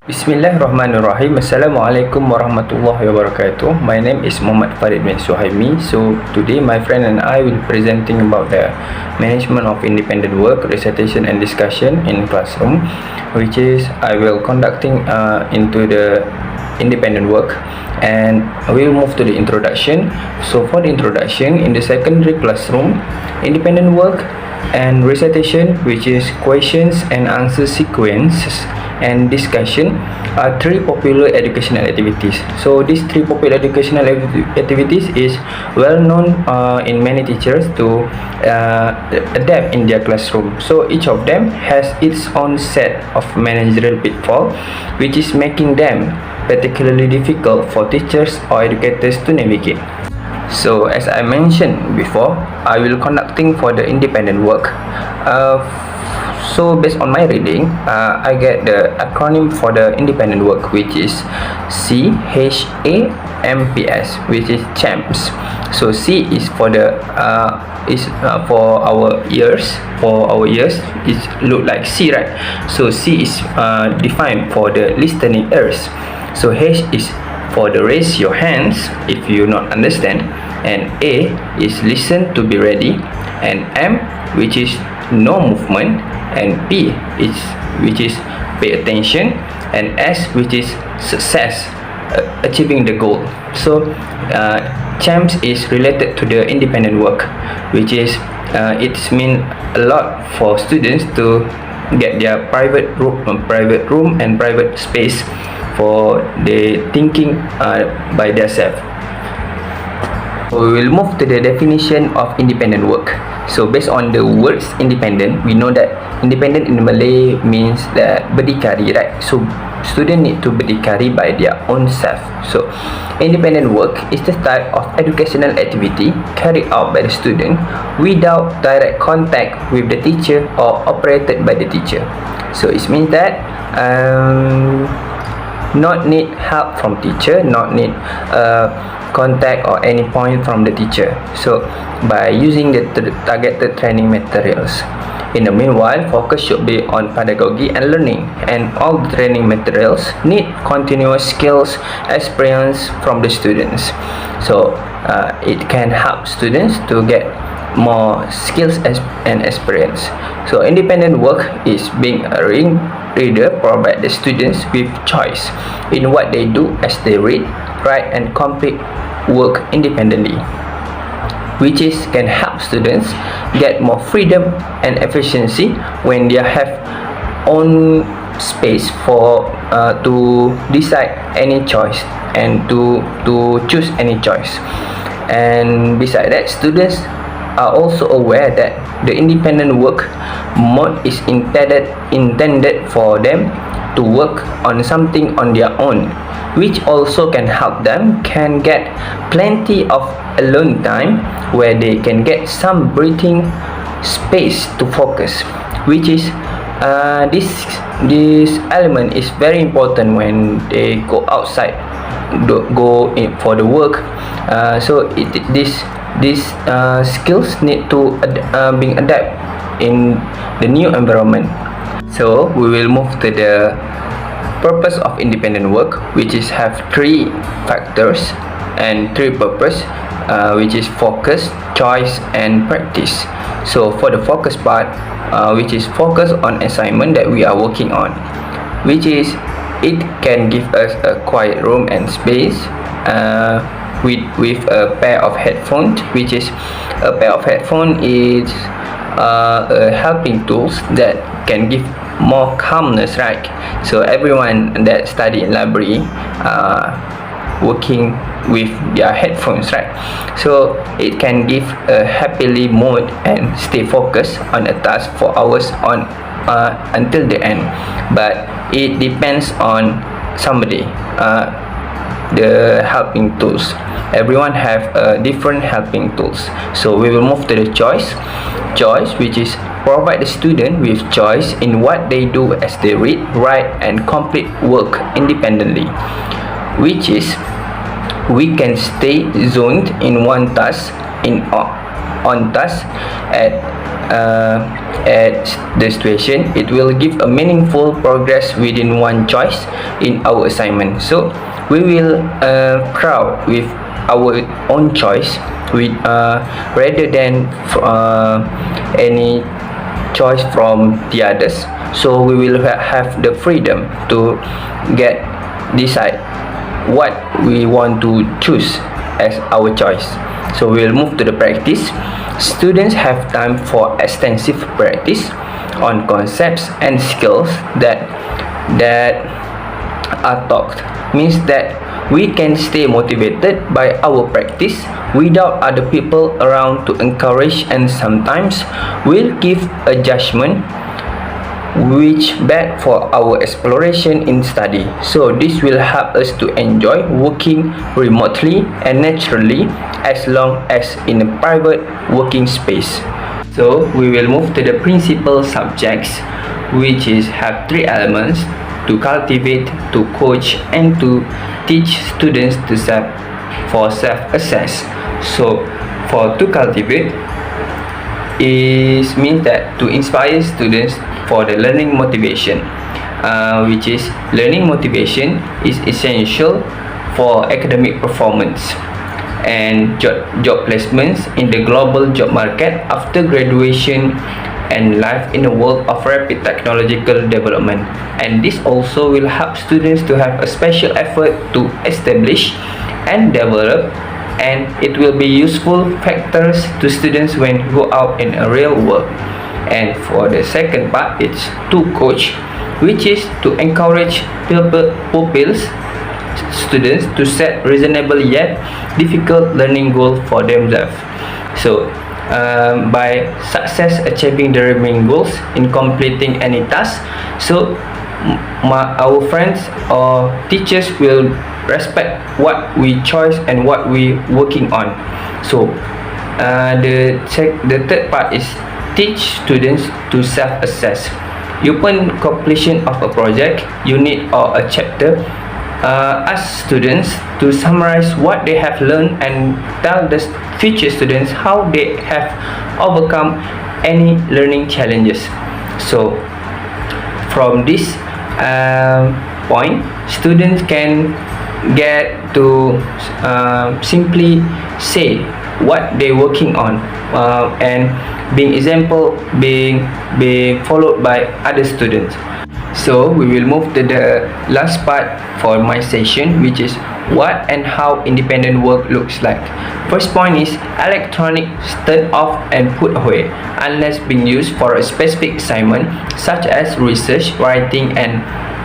Bismillahirrahmanirrahim. Assalamualaikum warahmatullahi wabarakatuh. My name is Muhammad Farid bin Suhaimi. So today my friend and I will be presenting about the management of independent work, recitation and discussion in classroom, which is I will conducting into the independent work, and we will move to the introduction. So for the introduction, in the secondary classroom, independent work and recitation, which is questions and answer sequences, and discussion are three popular educational activities. So these three popular educational activities is well known in many teachers to adapt in their classroom. So each of them has its own set of managerial pitfall, which is making them particularly difficult for teachers or educators to navigate. So as I mentioned before, I will conducting for the independent work. So based on my reading, I get the acronym for the independent work, which is CHAMPS, which is CHAMPS. So C is for the for our ears. For our ears, it look like C, right? So C is defined for the listening ears. So H is for the raise your hands if you not understand, and A is listen to be ready, and M, which is no movement, and P is which is pay attention, and S, which is success, achieving the goal. So CHAMPS is related to the independent work, which is it's mean a lot for students to get their private room and private space for the thinking by themselves. We will move to the definition of independent work. So based on the words independent, we know that independent in Malay means that berdikari, right? So students need to berdikari by their own self. So independent work is the type of educational activity carried out by the student without direct contact with the teacher or operated by the teacher. So it means that not need help from teacher, not need contact or any point from the teacher. So by using the targeted training materials. In the meanwhile, focus should be on pedagogy and learning, and all the training materials need continuous skills experience from the students. So it can help students to get more skills and experience. So independent work is being a reader provide the students with choice in what they do as they read, write and complete work independently, which is can help students get more freedom and efficiency when they have own space for to decide any choice and to choose any choice. And beside that, students are also aware that the independent work mode is intended for them to work on something on their own, which also can help them can get plenty of alone time where they can get some breathing space to focus, which is this element is very important when they go outside, go in for the work. So these skills need to being adapt in the new environment. So we will move to the purpose of independent work, which is have three factors and three purpose, which is focus, choice and practice. So for the focus part, which is focus on assignment that we are working on, which is it can give us a quiet room and space with a pair of headphones, which is a pair of headphone is a helping tools that can give more calmness, right? So everyone that study in library working with their headphones, right? So it can give a happily mode and stay focused on a task for hours on until the end. But it depends on somebody, the helping tools. Everyone have different helping tools. So we will move to the choice, which is provide the student with choice in what they do as they read, write and complete work independently, which is we can stay zoned in one task on task at the situation, it will give a meaningful progress within one choice in our assignment. So we will proud with our own choice with rather than any choice from the others. So we will have the freedom to decide what we want to choose as our choice. So we will move to the practice. Students have time for extensive practice on concepts and skills that are taught. Means that we can stay motivated by our practice without other people around to encourage, and sometimes we'll give a judgment which bad for our exploration in study. So this will help us to enjoy working remotely and naturally, as long as in a private working space. So we will move to the principal subjects, which is have three elements: to cultivate, to coach, and to teach students to self-assess. So for to cultivate means that to inspire students for the learning motivation, which is learning motivation is essential for academic performance and job placements in the global job market after graduation and life in a world of rapid technological development. And this also will help students to have a special effort to establish and develop, and it will be useful factors to students when go out in a real world. And for the second part, it's to coach, which is to encourage pupils, students to set reasonable yet difficult learning goals for themselves. So by success achieving the remaining goals in completing any task, so our friends or teachers will respect what we choose and what we working on. So the third part is teach students to self-assess. Upon completion of a project, unit, or a chapter, ask students to summarize what they have learned and tell the future students how they have overcome any learning challenges. So from this point, students can get to simply say what they're working on, and being example being followed by other students. So we will move to the last part for my session, which is what and how independent work looks like. First point is electronic turn off and put away unless being used for a specific assignment such as research, writing, and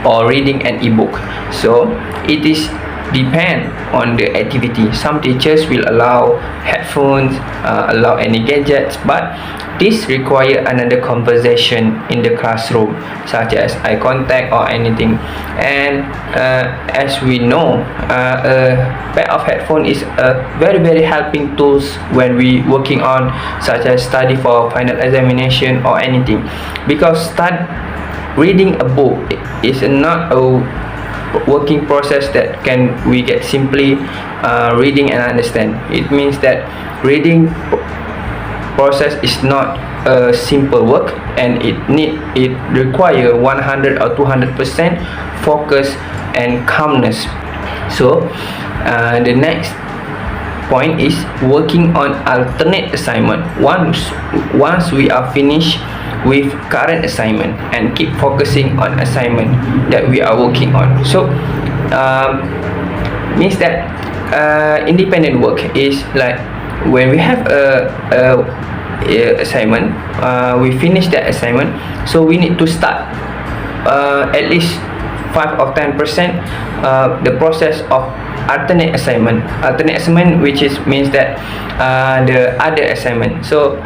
or reading an ebook. So it is depend on the activity. Some teachers will allow headphones, allow any gadgets, but this require another conversation in the classroom, such as eye contact or anything. And as we know, a pair of headphone is a very helping tools when we working on such as study for final examination or anything, because reading a book is not a working process that can we get simply reading and understand. It means that reading process is not a simple work, and it require 100 or 200% focus and calmness. So the next point is working on alternate assignment. Once we are finished with current assignment, and keep focusing on assignment that we are working on. So means that independent work is like when we have a assignment, we finish that assignment, so we need to start at least 5 or 10% the process of alternate assignment, which is means that the other assignment. So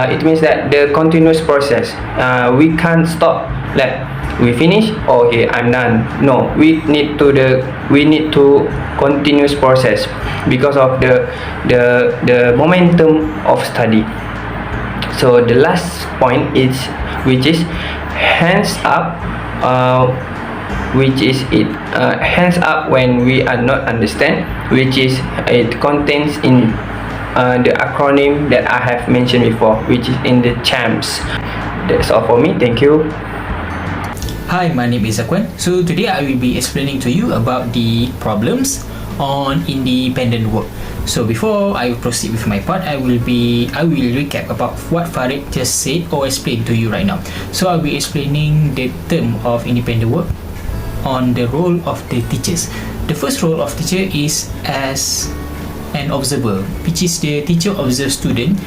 it means that the continuous process, we can't stop like we finish, okay, I'm done. No, we need to continuous process because of the momentum of study. So the last point is which is hands up, which is hands up when we are not understand, which is it contains in the acronym that I have mentioned before, which is in the CHAMPS. That's all for me. Thank you. Hi, my name is Zakuan. So today I will be explaining to you about the problems on independent work. So before I proceed with my part, I will recap about what Farid just said or explained to you right now. So I'll be explaining the term of independent work on the role of the teachers. The first role of teacher is as an observer, which is the teacher observes student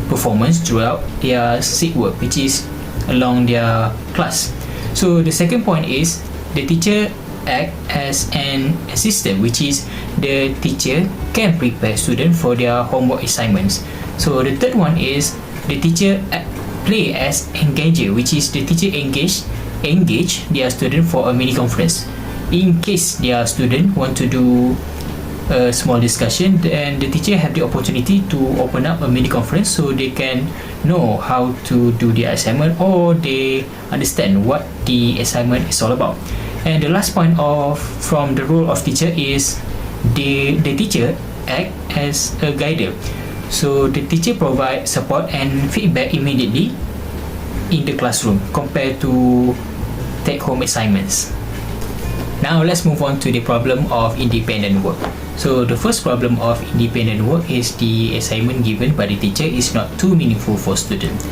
performance throughout their set work, which is along their class. So the second point is the teacher act as an assistant, which is the teacher can prepare students for their homework assignments. So the third one is the teacher play as engager, which is the teacher engage their student for a mini conference. In case their student want to do a small discussion, and the teacher have the opportunity to open up a mini conference so they can know how to do the assignment, or they understand what the assignment is all about. And the last point from the role of teacher is the teacher act as a guider. So the teacher provide support and feedback immediately in the classroom compared to take home assignments. Now let's move on to the problem of independent work. So the first problem of independent work is the assignment given by the teacher is not too meaningful for students.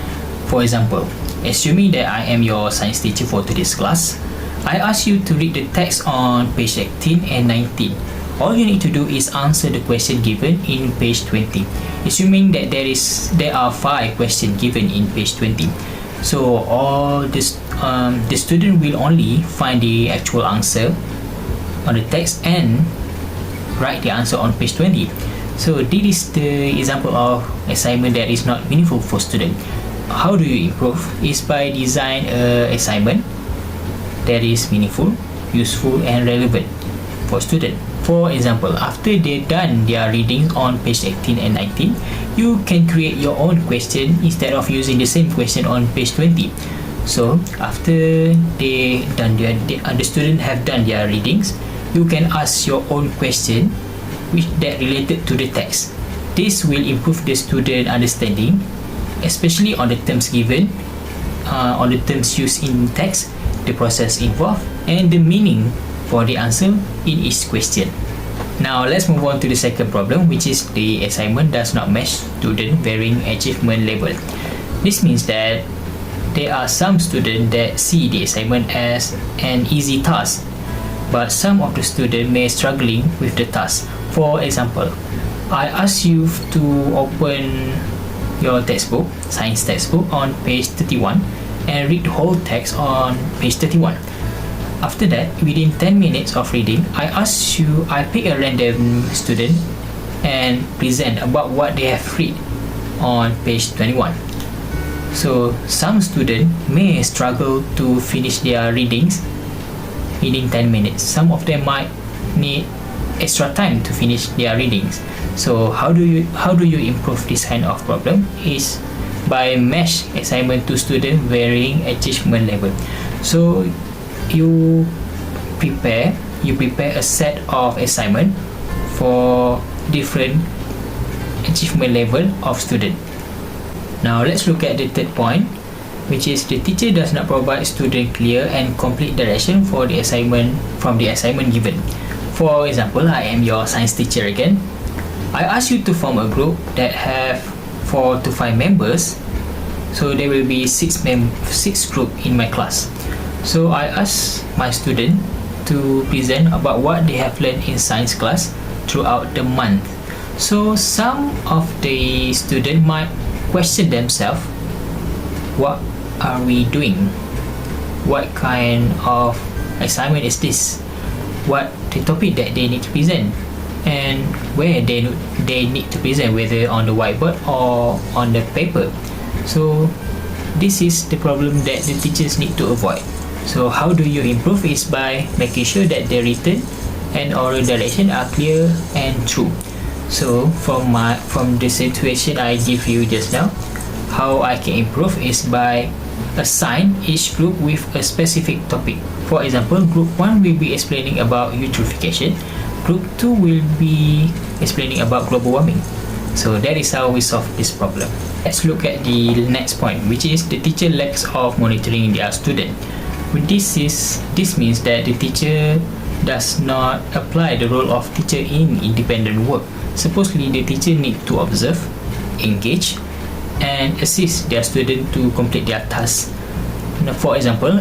For example, assuming that I am your science teacher for today's class, I ask you to read the text on page 18 and 19. All you need to do is answer the question given in page 20, assuming that there are 5 questions given in page 20. So all this the student will only find the actual answer on the text and write the answer on page 20. So this is the example of assignment that is not meaningful for student. How do you improve? Is by design assignment that is meaningful, useful and relevant for student. For example, after they done their reading on page 18 and 19, you can create your own question instead of using the same question on page 20. So after the student have done their readings, you can ask your own question which that related to the text. This will improve the student understanding, especially on the terms given, on the terms used in text, the process involved, and the meaning for the answer in each question. Now let's move on to the second problem, which is the assignment does not match student varying achievement level. This means that there are some students that see the assignment as an easy task, but some of the students may struggling with the task. For example, I ask you to open your textbook, science textbook, on page 31 and read the whole text on page 31. After that, within 10 minutes of reading, I pick a random student and present about what they have read on page 21. So some students may struggle to finish their readings within 10 minutes. Some of them might need extra time to finish their readings. So how do you improve this kind of problem? Is by match assignment to student varying achievement level. So you prepare a set of assignment for different achievement level of student. Now let's look at the third point, which is the teacher does not provide student clear and complete direction for the assignment from the assignment given. For example, I am your science teacher again. I ask you to form a group that have 4 to 5 members. So there will be 6 group in my class. So I ask my student to present about what they have learned in science class throughout the month. So some of the students might question themselves, what are we doing? What kind of assignment is this? What the topic that they need to present, and where they need to present, whether on the whiteboard or on the paper. So this is the problem that the teachers need to avoid. So how do you improve? Is by making sure that the written and oral direction are clear and true. So from the situation I give you just now, how I can improve is by assign each group with a specific topic. For example, group 1 will be explaining about eutrophication, group 2 will be explaining about global warming, So that is how we solve this problem. Let's look at the next point, which is the teacher lacks of monitoring their student. This means that the teacher does not apply the role of teacher in independent work. Supposedly the teacher need to observe, engage, and assist their student to complete their tasks. Now, for example,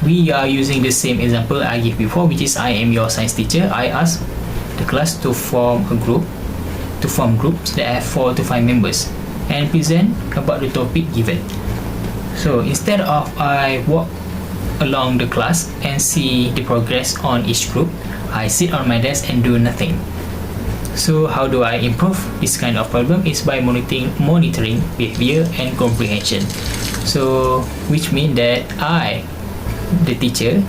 we are using the same example I gave before, which is I am your science teacher. I ask the class to form groups that have 4 to 5 members and present about the topic given. So instead of I walk along the class and see the progress on each group, I sit on my desk and do nothing. So how do I improve this kind of problem? Is by monitoring behavior and comprehension. So which means that I, the teacher,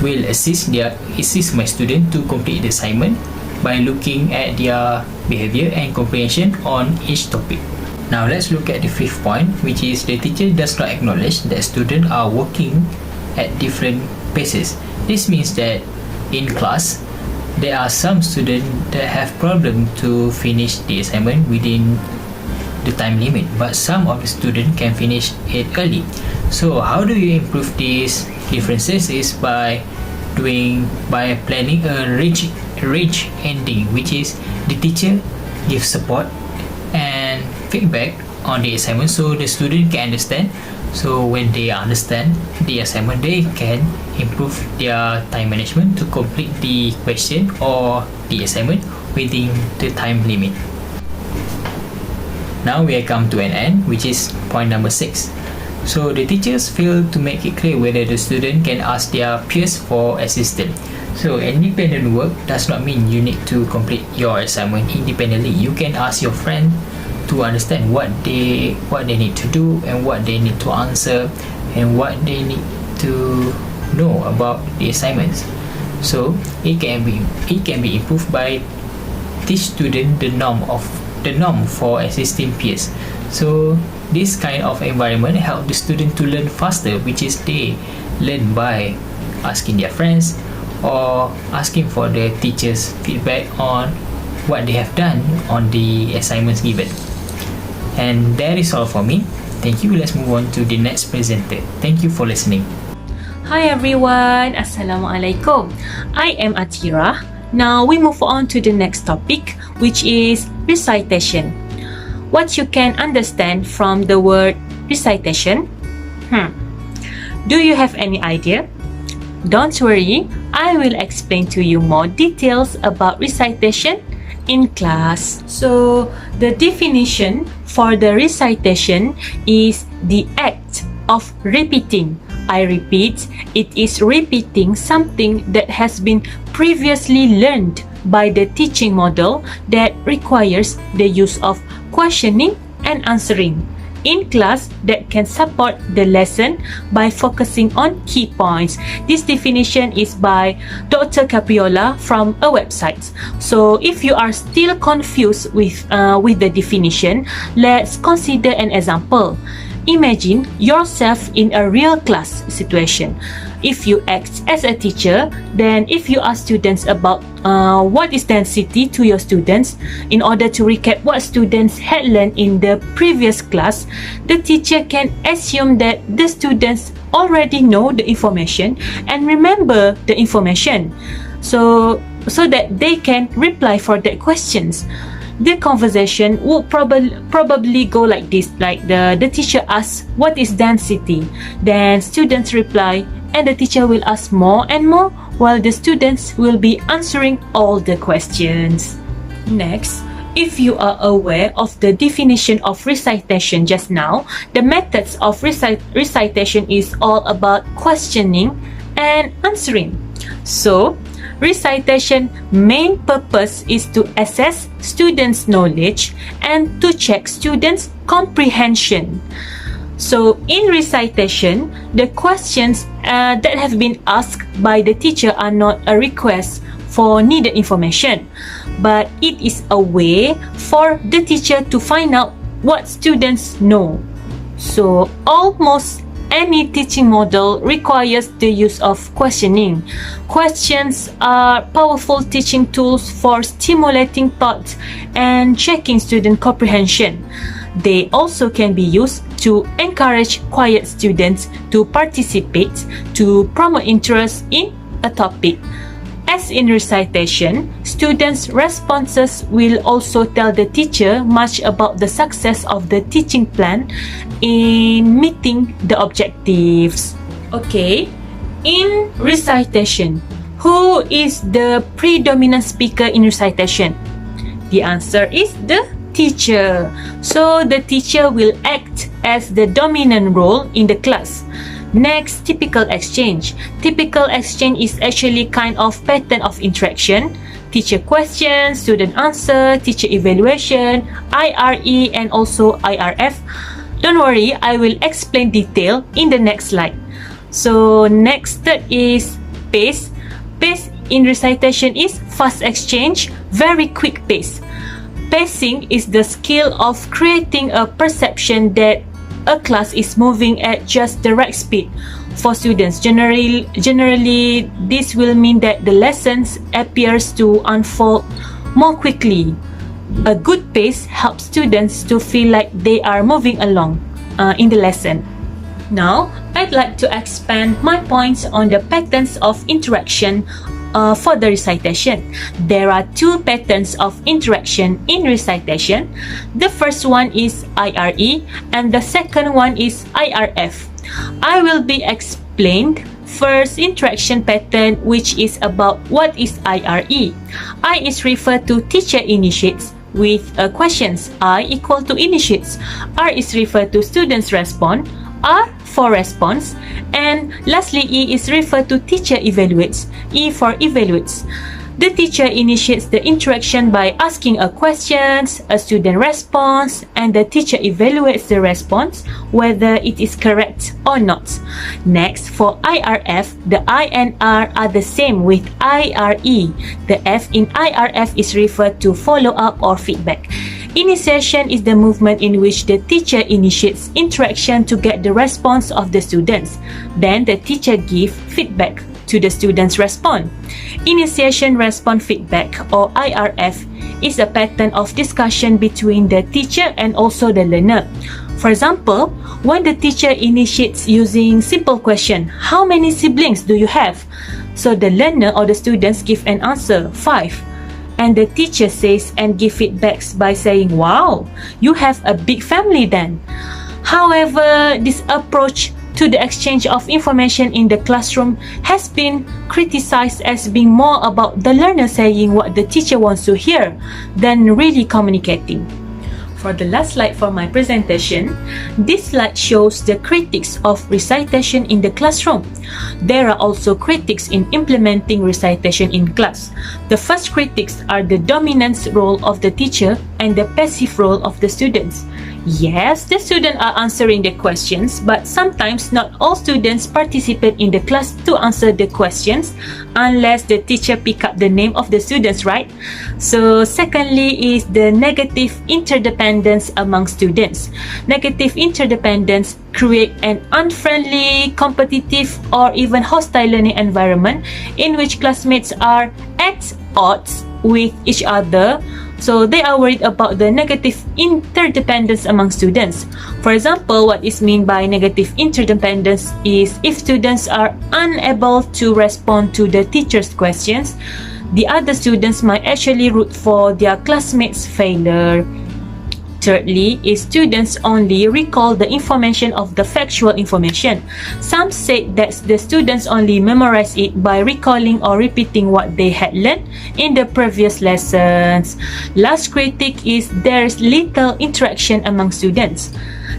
will assist my student to complete the assignment by looking at their behavior and comprehension on each topic. Now let's look at the fifth point, which is the teacher does not acknowledge that students are working at different paces. This means that in class, there are some students that have problem to finish the assignment within the time limit, but some of the students can finish it early. So how do you improve these differences? Is by planning a range ending, which is the teacher gives support and feedback on the assignment so the student can understand. So when they understand the assignment, they can improve their time management to complete the question or the assignment within the time limit. Now we have come to an end, which is point number 6. So the teachers fail to make it clear whether the student can ask their peers for assistance. So independent work does not mean you need to complete your assignment independently. You can ask your friend to understand what they need to do and what they need to answer and what they need to know about the assignments. So it can be improved by teach student the norm for assisting peers. So this kind of environment help the student to learn faster, which is they learn by asking their friends or asking for the teacher's feedback on what they have done on the assignments given. And that is all for me. Thank you. Let's move on to the next presenter. Thank you for listening. Hi everyone, Assalamualaikum. I am Athirah. Now we move on to the next topic, which is recitation. What you can understand from the word recitation? Do you have any idea? Don't worry, I will explain to you more details about recitation in class. So the definition for the recitation is the act of repeating. I repeat, it is repeating something that has been previously learned by the teaching model that requires the use of questioning and answering in class that can support the lesson by focusing on key points. This definition is by Dr. Capriola from a website. So if you are still confused with the definition, let's consider an example. Imagine yourself in a real class situation. If you act as a teacher, then if you ask students about what is density to your students, in order to recap what students had learned in the previous class, the teacher can assume that the students already know the information and remember the information, so that they can reply for their questions. The conversation would probably go like this, like the teacher asks, what is density? Then students reply, and the teacher will ask more and more, while the students will be answering all the questions. Next, if you are aware of the definition of recitation just now, the methods of recitation is all about questioning and answering. So, recitation main purpose is to assess students' knowledge and to check students' comprehension. So in recitation, the questions that have been asked by the teacher are not a request for needed information, but it is a way for the teacher to find out what students know. So almost any teaching model requires the use of questioning. Questions are powerful teaching tools for stimulating thought and checking student comprehension. They also can be used to encourage quiet students to participate, to promote interest in a topic. As in recitation, students' responses will also tell the teacher much about the success of the teaching plan in meeting the objectives. Okay, in recitation, who is the predominant speaker in recitation? The answer is the teacher. So the teacher will act as the dominant role in the class. Next, typical exchange. Typical exchange is actually kind of pattern of interaction. Teacher question, student answer, teacher evaluation, IRE and also IRF. Don't worry, I will explain detail in the next slide. So next is pace. Pace in recitation is fast exchange, very quick pace. Pacing is the skill of creating a perception that a class is moving at just the right speed for students. Generally, this will mean that the lessons appears to unfold more quickly. A good pace helps students to feel like they are moving along in the lesson. Now, I'd like to expand my points on the patterns of interaction for the recitation. There are two patterns of interaction in recitation. The first one is IRE and the second one is IRF. I will be explained first interaction pattern, which is about what is IRE. I is referred to teacher initiates with questions. I equal to initiates. R is referred to students respond. R for response, and lastly E is referred to teacher evaluates. E for evaluates. The teacher initiates the interaction by asking a questions, a student responds, and the teacher evaluates the response whether it is correct or not. Next, for IRF, the I and R are the same with IRE. The F in IRF is referred to follow-up or feedback. Initiation is the movement in which the teacher initiates interaction to get the response of the students. Then the teacher gives feedback to the students' response. Initiation response feedback or IRF is a pattern of discussion between the teacher and also the learner. For example, when the teacher initiates using simple question, how many siblings do you have? So the learner or the students give an answer, 5. And the teacher says and give feedbacks by saying, wow, you have a big family then. However, this approach to the exchange of information in the classroom has been criticized as being more about the learner saying what the teacher wants to hear than really communicating. For the last slide for my presentation, this slide shows the critics of recitation in the classroom. There are also critics in implementing recitation in class. The first critics are the dominant role of the teacher and the passive role of the students. Yes, the students are answering the questions, but sometimes not all students participate in the class to answer the questions unless the teacher pick up the name of the students, right? So secondly is the negative interdependence among students. Negative interdependence create an unfriendly, competitive, or even hostile learning environment in which classmates are at odds with each other. So they are worried about the negative interdependence among students. For example, what is meant by negative interdependence is if students are unable to respond to the teacher's questions, the other students might actually root for their classmates' failure. Thirdly, is students only recall the information of the factual information. Some say that the students only memorize it by recalling or repeating what they had learned in the previous lessons. Last critique is there is little interaction among students.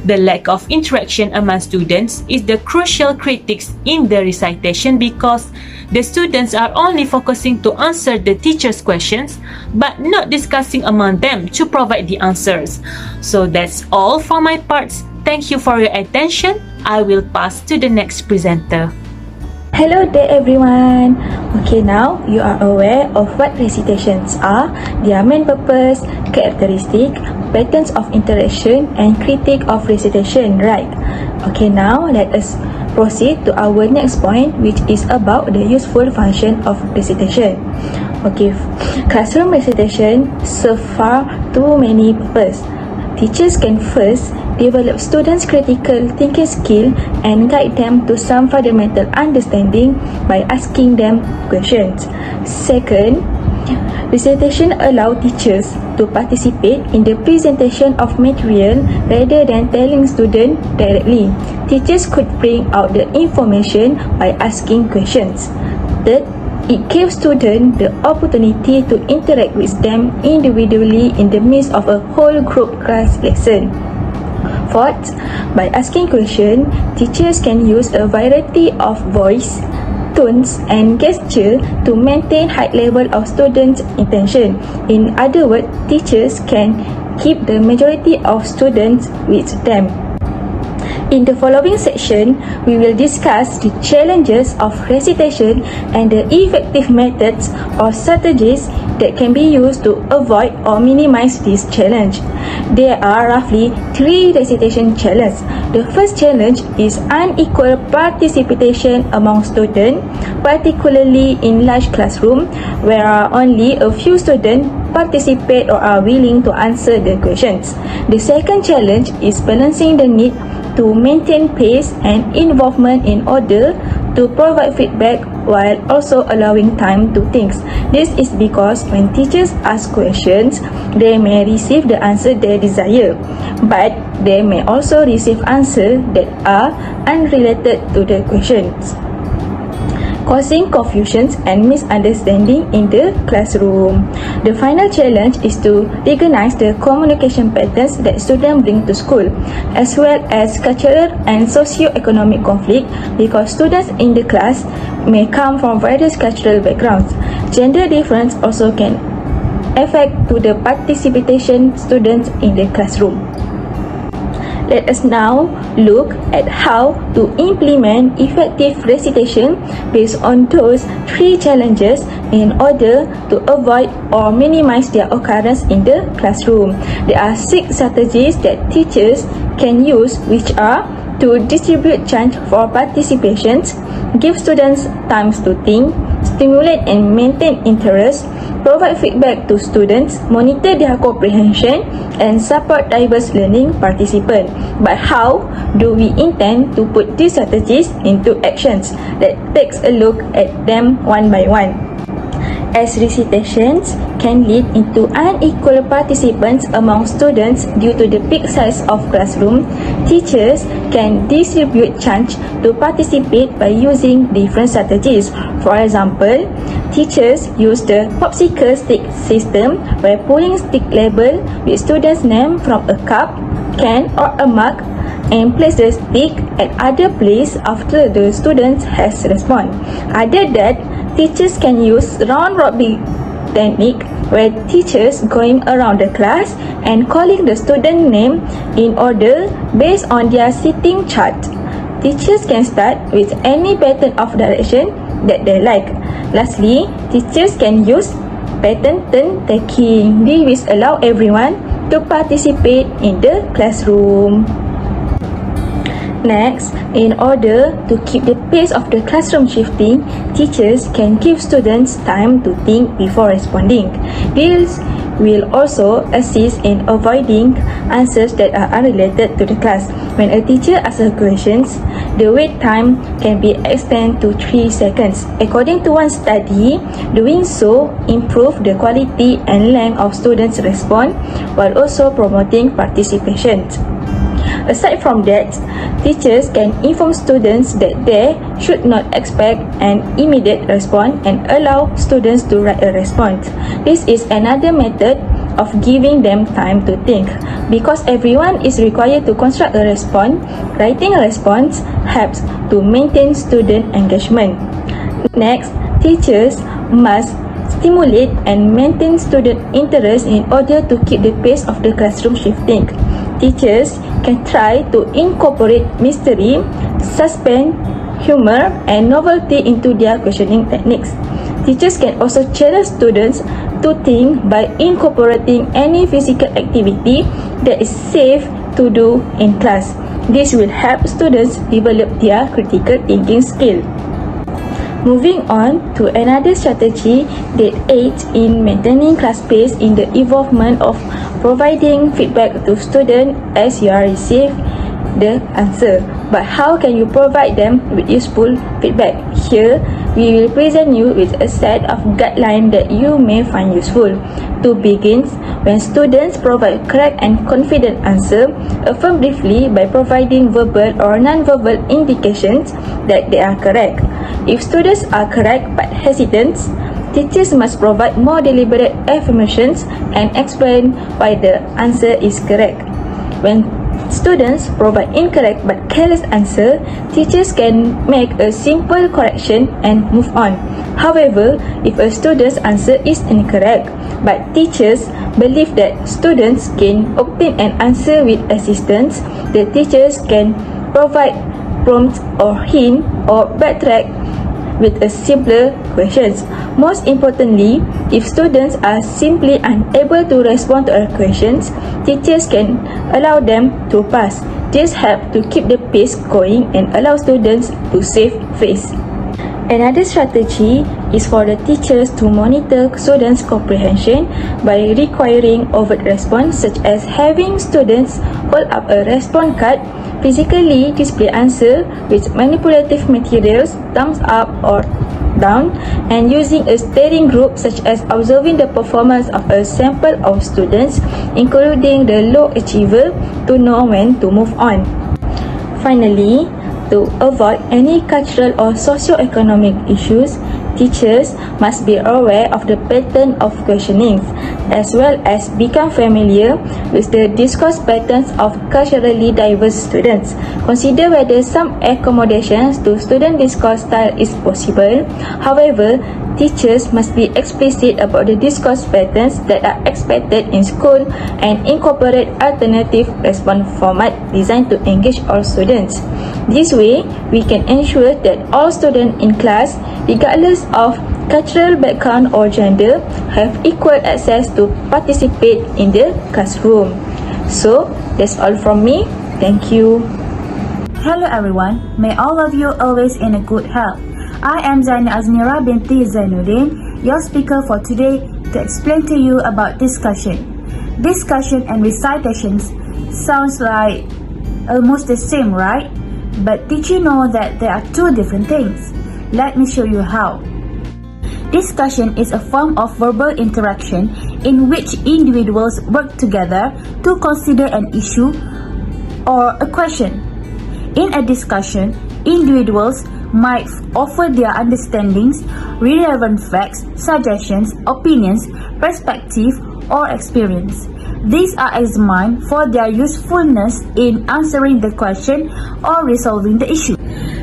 The lack of interaction among students is the crucial critics in the recitation because the students are only focusing to answer the teacher's questions but not discussing among them to provide the answers. So that's all for my parts. Thank you for your attention. I will pass to the next presenter. Hello there everyone. Okay, now you are aware of what recitations are, their main purpose, characteristic, patterns of interaction and critique of recitation, right? Okay, now let us proceed to our next point, which is about the useful function of recitation. Okay, classroom recitation serve far too many purposes. Teachers can first develop students' critical thinking skill and guide them to some fundamental understanding by asking them questions. Second, recitation allow teachers to participate in the presentation of material rather than telling students directly. Teachers could bring out the information by asking questions. Third, it gives students the opportunity to interact with them individually in the midst of a whole group class lesson. Fourth, by asking questions, teachers can use a variety of voice, tones and gesture to maintain high level of students' attention. In other words, teachers can keep the majority of students with them. In the following section, we will discuss the challenges of recitation and the effective methods or strategies that can be used to avoid or minimize this challenge. There are roughly 3 recitation challenges. The first challenge is unequal participation among students, particularly in large classrooms where only a few students participate or are willing to answer the questions. The second challenge is balancing the need to maintain pace and involvement in order to provide feedback while also allowing time to think. This is because when teachers ask questions, they may receive the answer they desire, but they may also receive answers that are unrelated to the questions, causing confusions and misunderstanding in the classroom. The final challenge is to recognize the communication patterns that students bring to school, as well as cultural and socio-economic conflict, because students in the class may come from various cultural backgrounds. Gender difference also can affect to the participation students in the classroom. Let us now look at how to implement effective recitation based on those 3 challenges in order to avoid or minimize their occurrence in the classroom. There are 6 strategies that teachers can use, which are to distribute chance for participations, give students time to think, stimulate and maintain interest, provide feedback to students, monitor their comprehension, and support diverse learning participants. But how do we intend to put these strategies into actions? Let's take a look at them one by one. As recitations can lead into unequal participants among students due to the big size of classroom, teachers can distribute chance to participate by using different strategies. For example, teachers use the popsicle stick system, where pulling stick label with students' name from a cup, can or a mug and place the stick at other place after the students has responded. Other that, teachers can use round robin technique, where teachers going around the class and calling the student name in order based on their seating chart. Teachers can start with any pattern of direction that they like. Lastly, teachers can use pattern turn taking. This will allow everyone to participate in the classroom. Next, in order to keep the pace of the classroom shifting, teachers can give students time to think before responding. This will also assist in avoiding answers that are unrelated to the class. When a teacher asks questions, the wait time can be extended to 3 seconds. According to one study, doing so improves the quality and length of students' response while also promoting participation. Aside from that, teachers can inform students that they should not expect an immediate response and allow students to write a response. This is another method of giving them time to think. Because everyone is required to construct a response, writing a response helps to maintain student engagement. Next, teachers must stimulate and maintain student interest in order to keep the pace of the classroom shifting. Teachers can try to incorporate mystery, suspense, humor, and novelty into their questioning techniques. Teachers can also challenge students to think by incorporating any physical activity that is safe to do in class. This will help students develop their critical thinking skill. Moving on to another strategy that aids in maintaining class pace in the involvement of providing feedback to students as you receive the answer. But how can you provide them with useful feedback? Here, we will present you with a set of guidelines that you may find useful. To begin, when students provide correct and confident answer, affirm briefly by providing verbal or non-verbal indications that they are correct. If students are correct but hesitant, teachers must provide more deliberate affirmations and explain why the answer is correct. When students provide incorrect but careless answer, teachers can make a simple correction and move on. However, if a student's answer is incorrect, but teachers believe that students can obtain an answer with assistance, the teachers can provide prompts or hint or backtrack with a simpler questions. Most importantly, if students are simply unable to respond to our questions, teachers can allow them to pass. This helps to keep the pace going and allow students to save face. Another strategy is for the teachers to monitor students' comprehension by requiring overt response, such as having students hold up a response card, physically display answer with manipulative materials, thumbs up or down, and using a steering group, such as observing the performance of a sample of students, including the low achiever, to know when to move on. Finally, to avoid any cultural or socio-economic issues, teachers must be aware of the pattern of questioning, as well as become familiar with the discourse patterns of culturally diverse students. Consider whether some accommodations to student discourse style is possible. However, teachers must be explicit about the discourse patterns that are expected in school and incorporate alternative response format designed to engage all students. This way, we can ensure that all students in class, regardless of cultural background or gender, have equal access to participate in the classroom. So, that's all from me. Thank you. Hello everyone, may all of you always in a good health. I am Zainey Azneyra binti Zainudin, your speaker for today to explain to you about discussion. Discussion and recitations sounds like almost the same, right? But did you know that there are two different things? Let me show you how. Discussion is a form of verbal interaction in which individuals work together to consider an issue or a question. In a discussion, individuals might offer their understandings, relevant facts, suggestions, opinions, perspective, or experience. These are examined for their usefulness in answering the question or resolving the issue.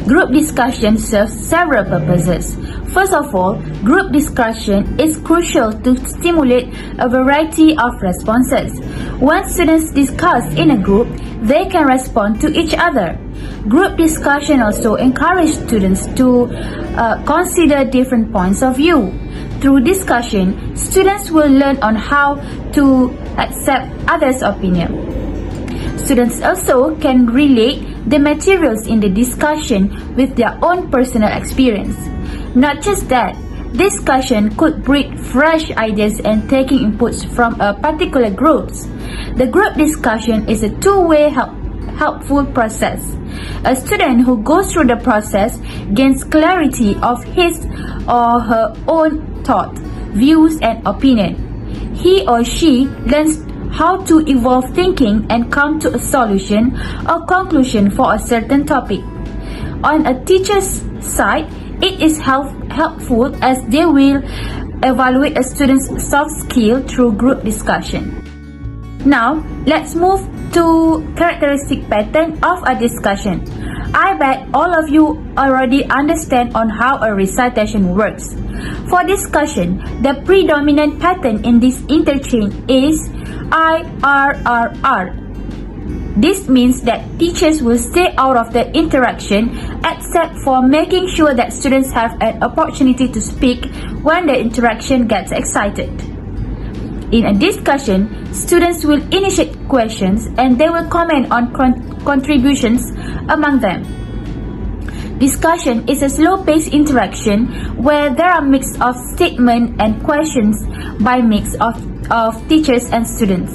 Group discussion serves several purposes. First of all, group discussion is crucial to stimulate a variety of responses. When students discuss in a group, they can respond to each other. Group discussion also encourages students to consider different points of view. Through discussion, students will learn on how to accept others' opinion. Students also can relate the materials in the discussion with their own personal experience. Not just that, discussion could breed fresh ideas and taking inputs from a particular groups. The group discussion is a two-way helpful process. A student who goes through the process gains clarity of his or her own thought, views and opinion. He or she learns how to evolve thinking and come to a solution or conclusion for a certain topic. On a teacher's side, it is helpful as they will evaluate a student's soft skill through group discussion. Now, let's move to characteristic pattern of a discussion. I bet all of you already understand on how a recitation works. For discussion, the predominant pattern in this interchange is IRRR. This means that teachers will stay out of the interaction except for making sure that students have an opportunity to speak when the interaction gets excited. In a discussion, students will initiate questions and they will comment on contributions among them. Discussion is a slow-paced interaction where there are mix of statement and questions by mix of teachers and students.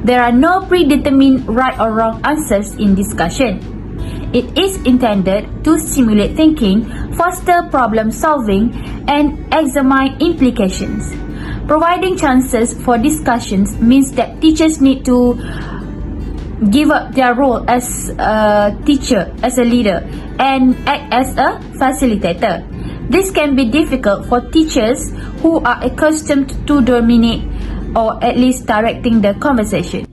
There are no predetermined right or wrong answers in discussion. It is intended to stimulate thinking, foster problem solving, and examine implications. Providing chances for discussions means that teachers need to give up their role as a teacher, as a leader, and act as a facilitator. This can be difficult for teachers who are accustomed to dominate or at least directing the conversation.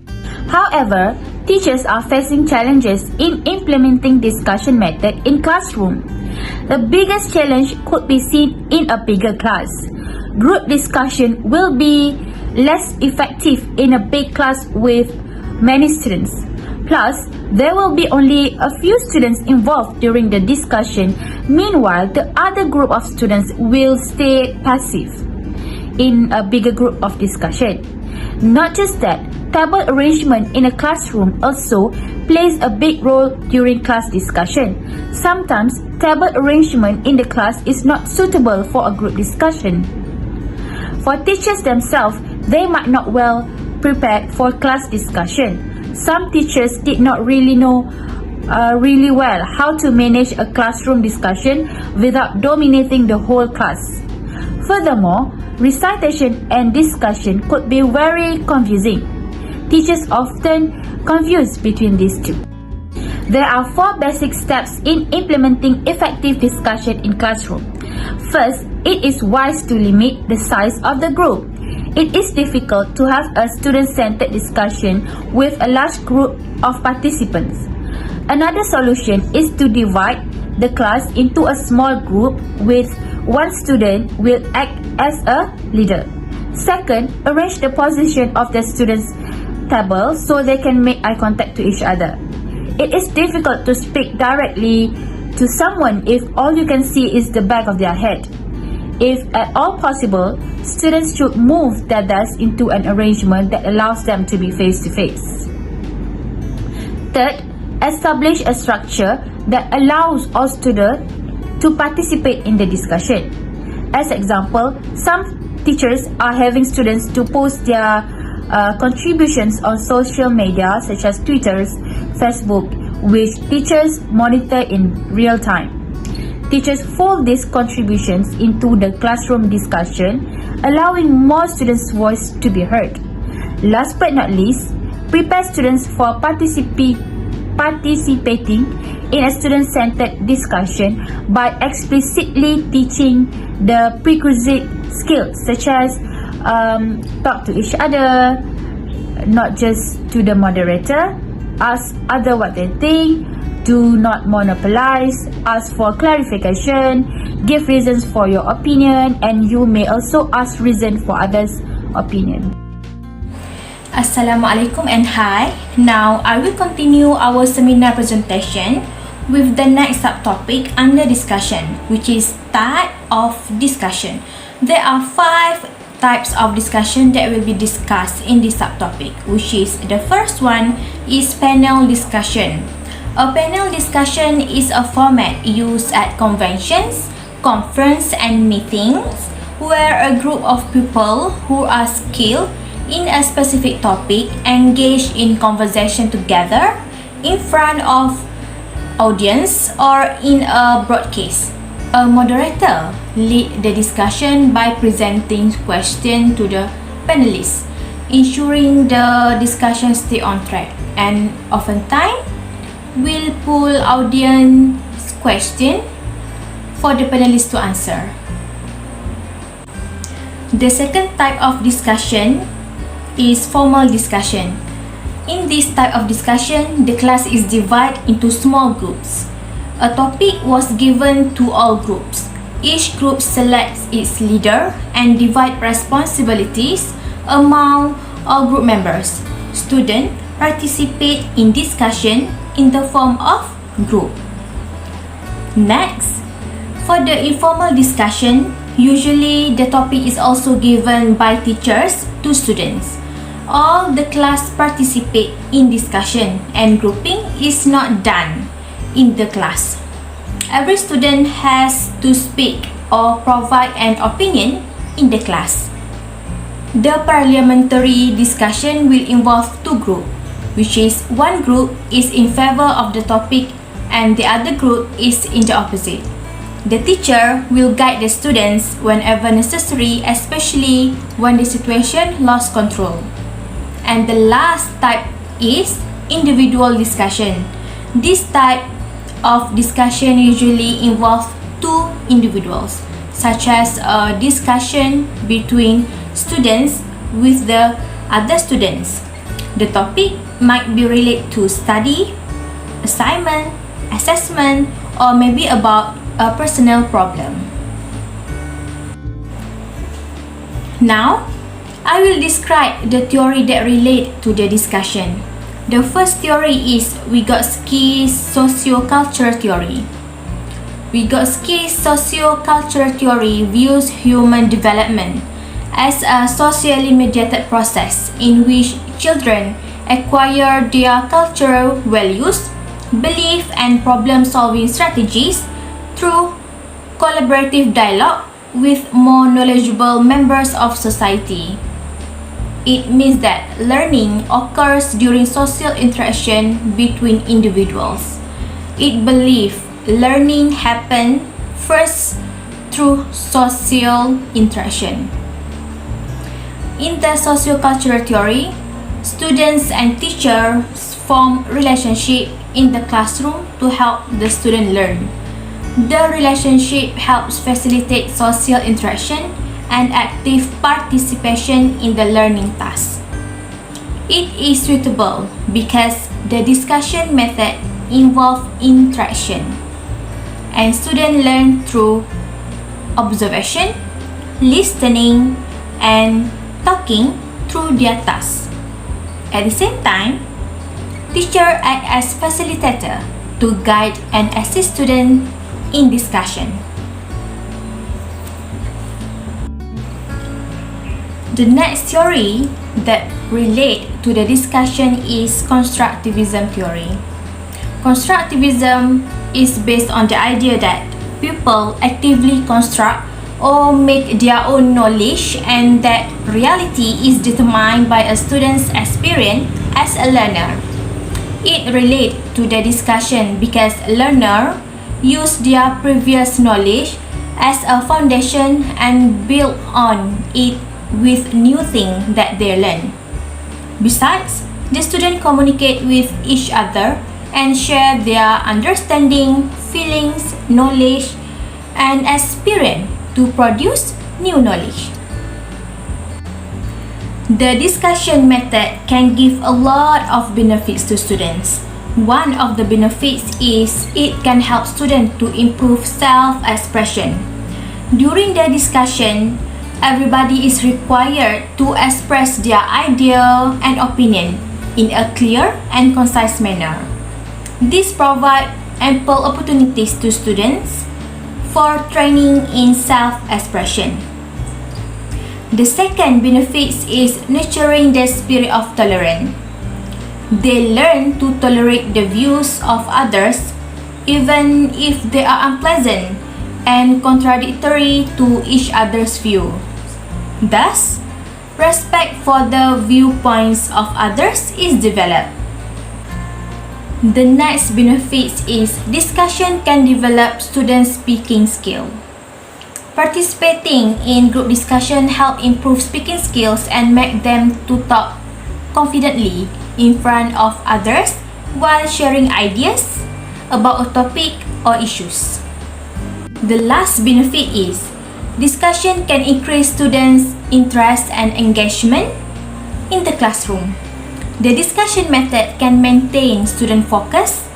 However, teachers are facing challenges in implementing discussion method in classroom. The biggest challenge could be seen in a bigger class. Group discussion will be less effective in a big class with many students. Plus, there will be only a few students involved during the discussion. Meanwhile, the other group of students will stay passive in a bigger group of discussion. Not just that, table arrangement in a classroom also plays a big role during class discussion. Sometimes, table arrangement in the class is not suitable for a group discussion. For teachers themselves, they might not well prepared for class discussion. Some teachers did not really know really well how to manage a classroom discussion without dominating the whole class. Furthermore, recitation and discussion could be very confusing. Teachers often confuse between these two. There are 4 basic steps in implementing effective discussion in classroom. First, it is wise to limit the size of the group. It is difficult to have a student-centered discussion with a large group of participants. Another solution is to divide the class into a small group with one student will act as a leader. Second, arrange the position of the students' table so they can make eye contact to each other. It is difficult to speak directly to someone if all you can see is the back of their head. If at all possible, students should move their desks into an arrangement that allows them to be face-to-face. Third, establish a structure that allows all students to participate in the discussion. As example, some teachers are having students to post their contributions on social media such as Twitter, Facebook, which teachers monitor in real time. Teachers fold these contributions into the classroom discussion, allowing more students' voice to be heard. Last but not least, prepare students for participating in a student-centered discussion by explicitly teaching the prerequisite skills such as talk to each other, not just to the moderator, ask others what they think, do not monopolize, ask for clarification, give reasons for your opinion, and you may also ask reason for others' opinion. Assalamualaikum and hi. Now I will continue our seminar presentation with the next subtopic under discussion, which is type of discussion. There are 5 types of discussion that will be discussed in this subtopic, which is the first one is panel discussion. A panel discussion is a format used at conventions, conference and meetings where a group of people who are skilled in a specific topic engage in conversation together in front of audience or in a broadcast. A moderator lead the discussion by presenting questions to the panelists, ensuring the discussion stay on track, and oftentimes will pull audience question for the panelists to answer. The second type of discussion is formal discussion. In this type of discussion, the class is divided into small groups. A topic was given to all groups. Each group selects its leader and divide responsibilities among all group members. Students, participate in discussion in the form of group. Next, for the informal discussion, usually the topic is also given by teachers to students. All the class participate in discussion and grouping is not done in the class. Every student has to speak or provide an opinion in the class. The parliamentary discussion will involve two groups, which is one group is in favor of the topic and the other group is in the opposite. The teacher will guide the students whenever necessary, especially when the situation lost control. And the last type is individual discussion. This type of discussion usually involves two individuals, such as a discussion between students with the other students. The topic might be related to study, assignment, assessment, or maybe about a personal problem. Now, I will describe the theory that relate to the discussion. The first theory is Vygotsky's socioculture theory. Vygotsky's socioculture theory views human development as a socially mediated process in which children acquire their cultural values, belief, and problem-solving strategies through collaborative dialogue with more knowledgeable members of society. It means that learning occurs during social interaction between individuals. It believes learning happens first through social interaction. In the sociocultural theory, students and teachers form relationship in the classroom to help the student learn. The relationship helps facilitate social interaction and active participation in the learning task. It is suitable because the discussion method involves interaction, and students learn through observation, listening, and talking through their tasks. At the same time, teachers act as facilitator to guide and assist students in discussion. The next theory that relate to the discussion is constructivism theory. Constructivism is based on the idea that people actively construct or make their own knowledge and that reality is determined by a student's experience as a learner. It relates to the discussion because learners use their previous knowledge as a foundation and build on it with new things that they learn. Besides, the students communicate with each other and share their understanding, feelings, knowledge, and experience to produce new knowledge. The discussion method can give a lot of benefits to students. One of the benefits is it can help students to improve self-expression. During the discussion, everybody is required to express their idea and opinion in a clear and concise manner. This provides ample opportunities to students for training in self-expression. The second benefit is nurturing the spirit of tolerance. They learn to tolerate the views of others even if they are unpleasant and contradictory to each other's view. Thus, respect for the viewpoints of others is developed. The next benefit is discussion can develop students' speaking skill. Participating in group discussion help improve speaking skills and make them to talk confidently in front of others while sharing ideas about a topic or issues. The last benefit is discussion can increase students' interest and engagement in the classroom. The discussion method can maintain student focus,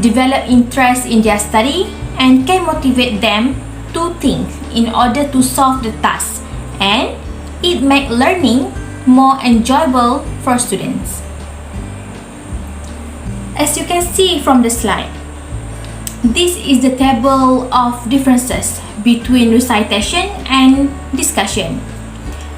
develop interest in their study, and can motivate them to think in order to solve the task, and it makes learning more enjoyable for students. As you can see from the slide, this is the table of differences between recitation and discussion.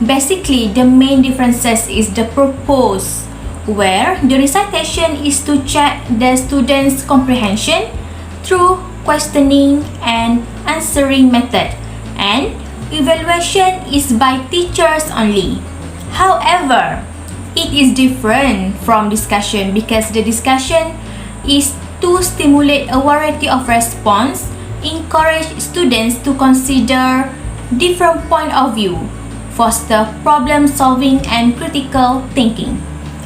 Basically, the main differences is the purpose, where the recitation is to check the student's comprehension through questioning and answering method, and evaluation is by teachers only. However, it is different from discussion because the discussion is to stimulate a variety of response, encourage students to consider different point of view, foster problem solving and critical thinking.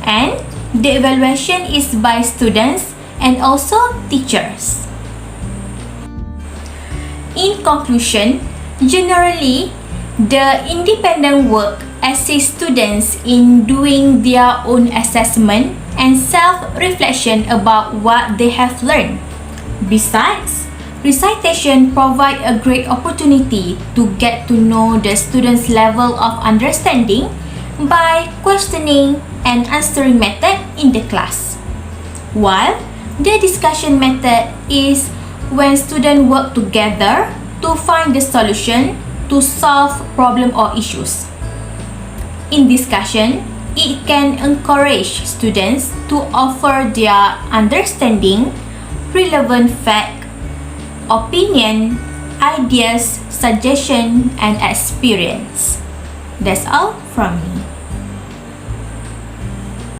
And the evaluation is by students and also teachers. In conclusion, generally, the independent work assists students in doing their own assessment and self-reflection about what they have learned. Besides, recitation provides a great opportunity to get to know the student's level of understanding by questioning and answering method in the class. While the discussion method is when students work together to find the solution to solve problem or issues. In discussion, it can encourage students to offer their understanding, relevant fact, opinion, ideas, suggestion, and experience. That's all from me.